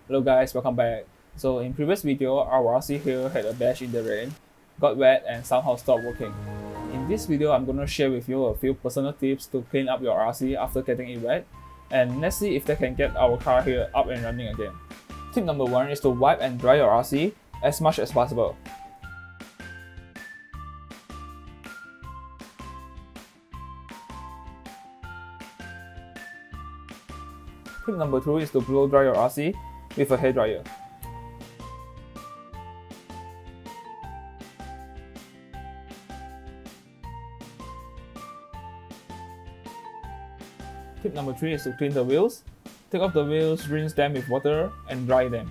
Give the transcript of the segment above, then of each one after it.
Hello guys, welcome back. So in previous video, our RC here had a bash in the rain, got wet and somehow stopped working. In this video, I'm going to share with you a few personal tips to clean up your RC after getting it wet, and let's see if they can get our car here up and running again. Tip number 1 is to wipe and dry your RC as much as possible. Tip number 2 is to blow dry your RC with a hairdryer. Tip number 3 is to clean the wheels. Take off the wheels, rinse them with water, and dry them.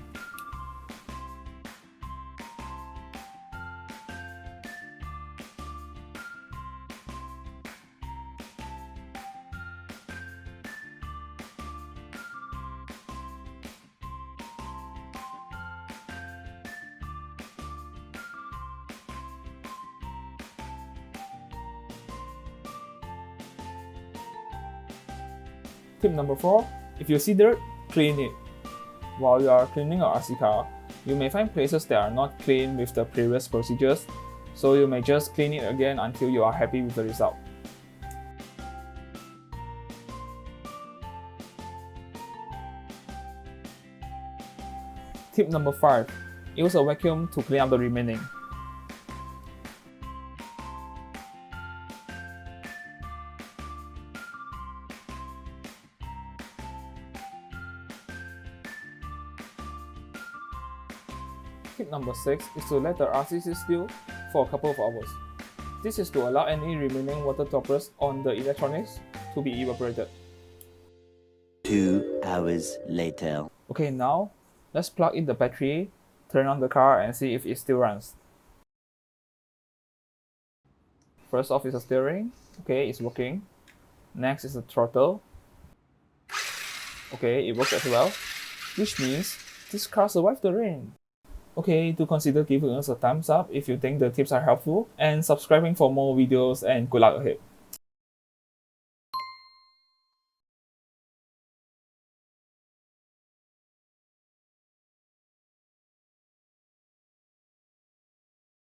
Tip number 4, if you see dirt, clean it. While you are cleaning your RC car, you may find places that are not clean with the previous procedures, so you may just clean it again until you are happy with the result. Tip number 5, use a vacuum to clean up the remaining. Tip number 6 is to let the RC sit still for a couple of hours. This is to allow any remaining water droplets on the electronics to be evaporated. 2 hours later. Okay, now let's plug in the battery, turn on the car and see if it still runs. First off is the steering. Okay, it's working. Next is the throttle. Okay, it works as well, which means this car survived the rain. Okay, do consider giving us a thumbs up if you think the tips are helpful and subscribing for more videos, and good luck ahead.